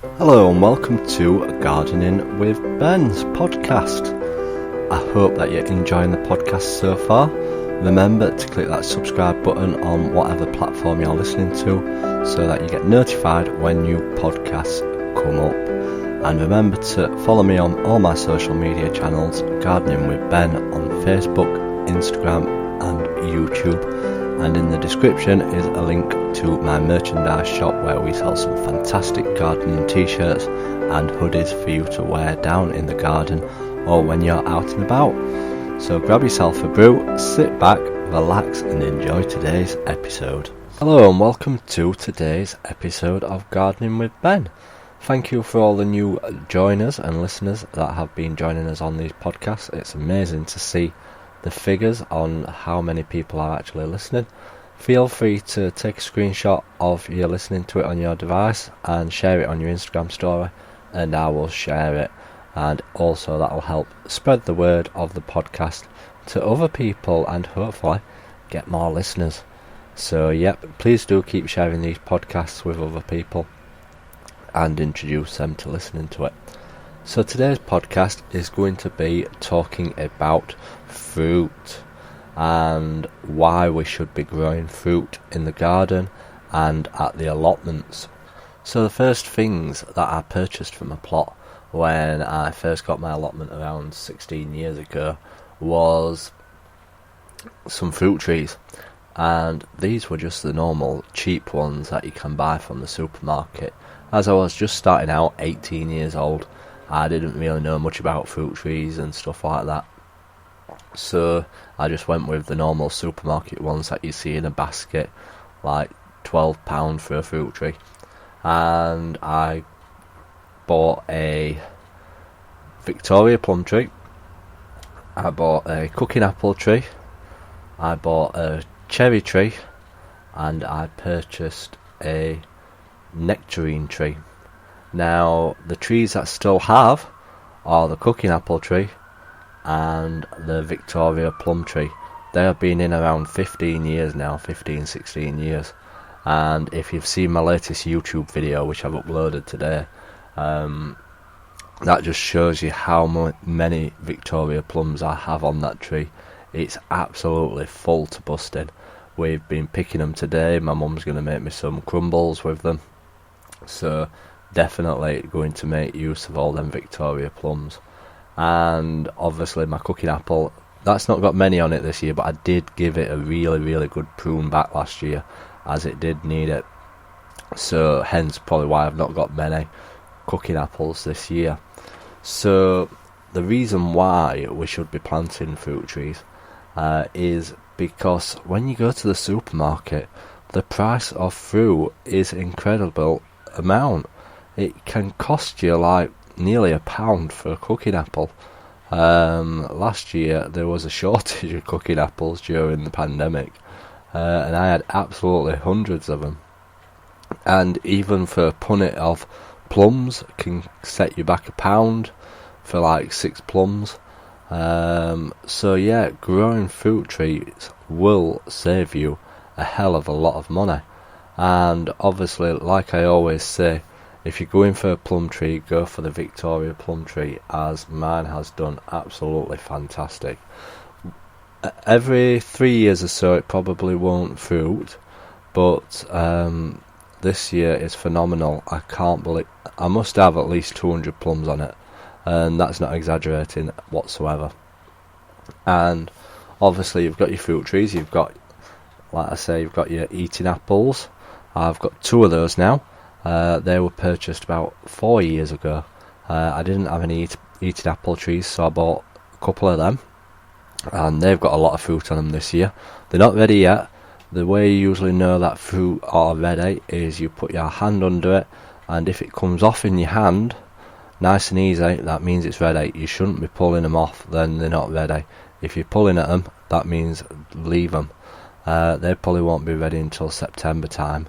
Hello and welcome to Gardening with Ben's podcast. I hope that you're enjoying the podcast so far. Remember to click that subscribe button on whatever platform you're listening to so that you get notified when new podcasts come up. And remember to follow me on all my social media channels, Gardening with Ben on Facebook, Instagram and YouTube. And in the description is a link to my merchandise shop where we sell some fantastic gardening t-shirts and hoodies for you to wear down in the garden or when you're out and about. So grab yourself a brew, sit back, relax and enjoy today's episode. Hello and welcome to today's episode of Gardening with Ben. Thank you for all the new joiners and listeners that have been joining us on these podcasts. It's amazing to see the figures on how many people are actually listening. Feel free to take a screenshot of you listening to it on your device and share it on your Instagram story, and I will share it, and also that will help spread the word of the podcast to other people and hopefully get more listeners. So please do keep sharing these podcasts with other people and introduce them to listening to it. So today's podcast is going to be talking about fruit and why we should be growing fruit in the garden and at the allotments. So the first things that I purchased from a plot when I first got my allotment around 16 years ago was some fruit trees, and these were just the normal cheap ones that you can buy from the supermarket. As I was just starting out, 18 years old, I didn't really know much about fruit trees and stuff like that. So I just went with the normal supermarket ones that you see in a basket, like £12 for a fruit tree. And I bought a Victoria plum tree, I bought a cooking apple tree, I bought a cherry tree, and I purchased a nectarine tree. Now the trees that still have are the cooking apple tree and the Victoria plum tree. They have been in around 15 years now, 16 years. And if you've seen my latest YouTube video, which I've uploaded today, that just shows you how many Victoria plums I have on that tree. It's absolutely full to busting. We've been picking them today. My mum's going to make me some crumbles with them. So definitely going to make use of all them Victoria plums. And obviously my cooking apple, that's not got many on it this year, but I did give it a really good prune back last year, as it did need it. So hence probably why I've not got many cooking apples this year. So the reason why we should be planting fruit trees is because when you go to the supermarket, the price of fruit is incredible amount. It can cost you like nearly £1 for a cooking apple. Last year there was a shortage of cooking apples during the pandemic, and I had absolutely hundreds of them. And even for a punnet of plums can set you back £1 for like 6 plums. So growing fruit trees will save you a hell of a lot of money. And obviously, like I always say, if you're going for a plum tree, go for the Victoria plum tree, as mine has done absolutely fantastic. Every 3 years or so it probably won't fruit, but this year is phenomenal. I can't believe I must have at least 200 plums on it, and that's not exaggerating whatsoever. And obviously you've got your fruit trees, you've got, like I say, you've got your eating apples. I've got 2 of those now. They were purchased about 4 years ago. I didn't have any eating apple trees, so I bought a couple of them, and they've got a lot of fruit on them this year. They're not ready yet. The way you usually know that fruit are ready is you put your hand under it, and if it comes off in your hand nice and easy, that means it's ready. You shouldn't be pulling them off, then they're not ready. If you're pulling at them, that means leave them. They probably won't be ready until September time,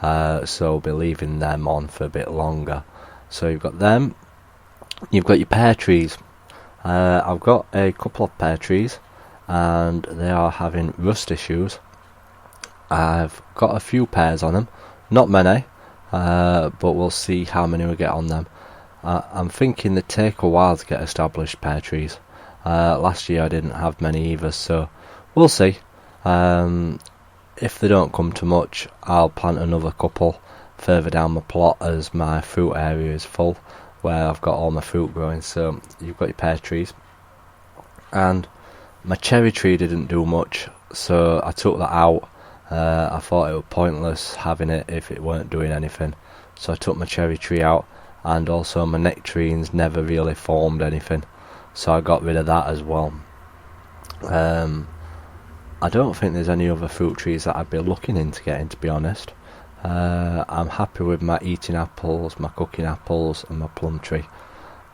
so we'll be leaving them on for a bit longer. So you've got them. You've got your pear trees. I've got a couple of pear trees, and they are having rust issues. I've got a few pears on them, not many, but we'll see how many we get on them. I'm thinking they take a while to get established, pear trees. Last year I didn't have many either, so we'll see. If they don't come to much, I'll plant another couple further down my plot as my fruit area is full, where I've got all my fruit growing. So you've got your pear trees, and my cherry tree didn't do much, so I took that out. I thought it was pointless having it if it weren't doing anything, so I took my cherry tree out, and also my nectarines never really formed anything, so I got rid of that as well. I don't think there's any other fruit trees that I'd be looking into getting, to be honest. I'm happy with my eating apples, my cooking apples, and my plum tree.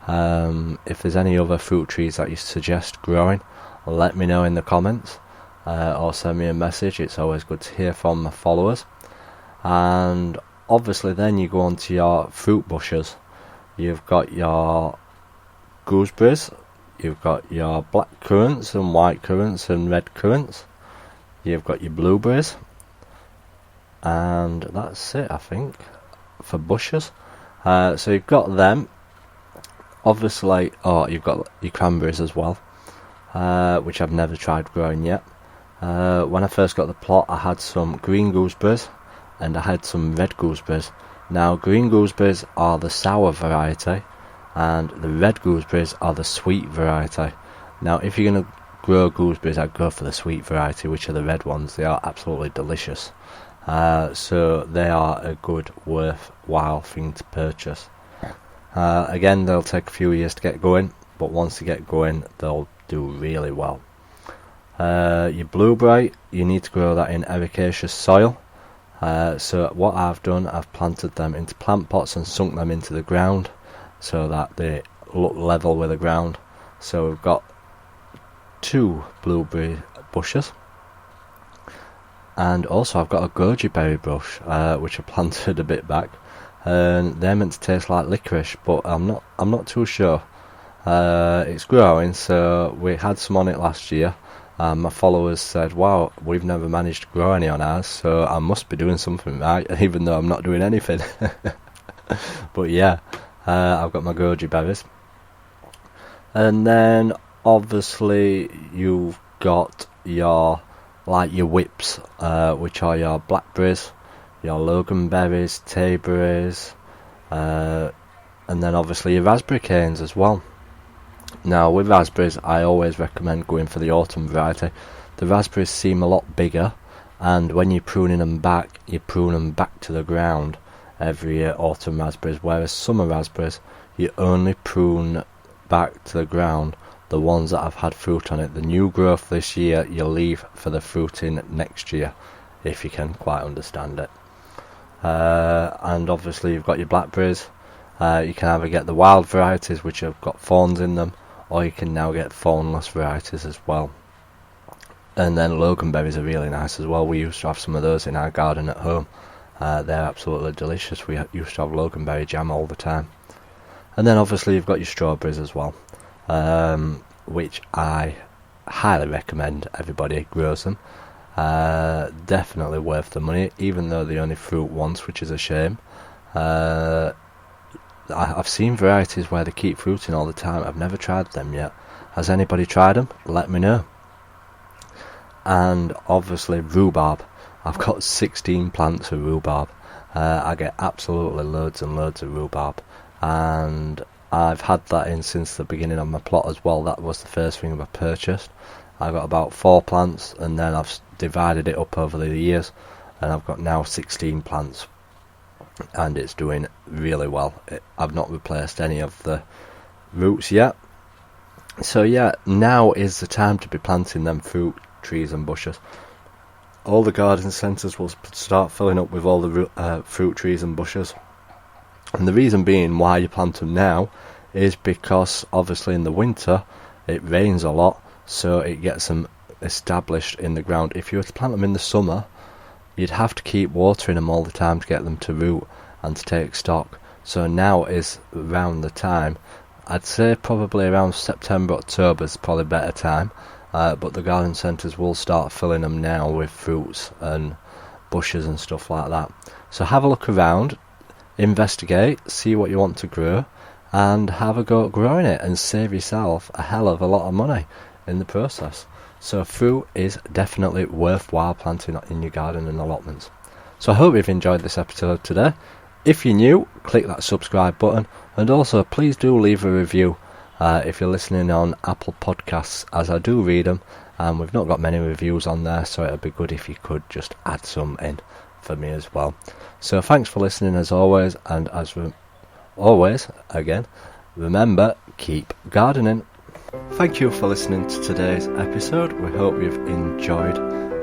If there's any other fruit trees that you suggest growing, let me know in the comments, or send me a message. It's always good to hear from my followers. And obviously then you go on to your fruit bushes. You've got your gooseberries, you've got your black currants and white currants and red currants, you've got your blueberries, and that's it, I think, for bushes. So you've got them. Obviously, you've got your cranberries as well, which I've never tried growing yet. When I first got the plot, I had some green gooseberries and I had some red gooseberries. Now, green gooseberries are the sour variety, and the red gooseberries are the sweet variety. Now, if you're going to grow gooseberries, I'd go for the sweet variety, which are the red ones. They are absolutely delicious. So they are a good, worthwhile thing to purchase. Again, they'll take a few years to get going, but once they get going, they'll do really well. Your blueberry, you need to grow that in ericaceous soil. So what I've done, I've planted them into plant pots and sunk them into the ground so that they look level with the ground. So we've got 2 blueberry bushes, and also I've got a goji berry bush, which I planted a bit back, and they're meant to taste like licorice, but I'm not too sure. It's growing, so we had some on it last year. My followers said, wow, we've never managed to grow any on ours, so I must be doing something right, even though I'm not doing anything. But yeah, I've got my goji berries. And then obviously you've got your whips, which are your blackberries, your loganberries, tayberries, and then obviously your raspberry canes as well. Now with raspberries, I always recommend going for the autumn variety. The raspberries seem a lot bigger, and when you're pruning them back, you prune them back to the ground every year, autumn raspberries, whereas summer raspberries, you only prune back to the ground the ones that have had fruit on it. The new growth this year, you leave for the fruiting next year, if you can quite understand it. And obviously you've got your blackberries. You can either get the wild varieties, which have got thorns in them, or you can now get thornless varieties as well. And then loganberries are really nice as well. We used to have some of those in our garden at home. They're absolutely delicious. We used to have loganberry jam all the time. And then obviously you've got your strawberries as well, which I highly recommend everybody grows them. Definitely worth the money, even though they only fruit once, which is a shame. I've seen varieties where they keep fruiting all the time. I've never tried them yet. Has anybody tried them? Let me know. And obviously rhubarb. I've got 16 plants of rhubarb. I get absolutely loads and loads of rhubarb, and I've had that in since the beginning of my plot as well. That was the first thing I purchased. I got about 4 plants, and then I've divided it up over the years, and I've got now 16 plants, and it's doing really well. I've not replaced any of the roots yet. So yeah, now is the time to be planting them fruit trees and bushes. All the garden centres will start filling up with all the fruit trees and bushes. And the reason being why you plant them now is because obviously in the winter it rains a lot, so it gets them established in the ground. If you were to plant them in the summer, you'd have to keep watering them all the time to get them to root and to take stock. So now is around the time. I'd say probably around September, October is probably a better time, but the garden centres will start filling them now with fruits and bushes and stuff like that. So have a look around. investigate, see what you want to grow, and have a go at growing it and save yourself a hell of a lot of money in the process. So fruit is definitely worthwhile planting in your garden and allotments. So I hope you've enjoyed this episode today. If you're new, click that subscribe button, and also please do leave a review if you're listening on Apple Podcasts, as I do read them, and we've not got many reviews on there, so it'd be good if you could just add some in for me as well. So thanks for listening as always, and as always, again, remember, keep gardening. Thank you for listening to today's episode. We hope you've enjoyed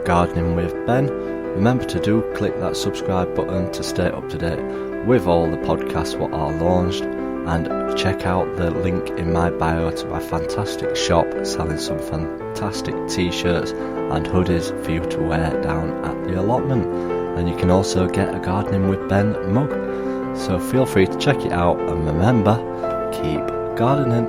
Gardening with Ben. Remember to do click that subscribe button to stay up to date with all the podcasts what are launched, and check out the link in my bio to my fantastic shop selling some fantastic t-shirts and hoodies for you to wear down at the allotment. And you can also get a Gardening with Ben mug. So feel free to check it out, and remember, keep gardening.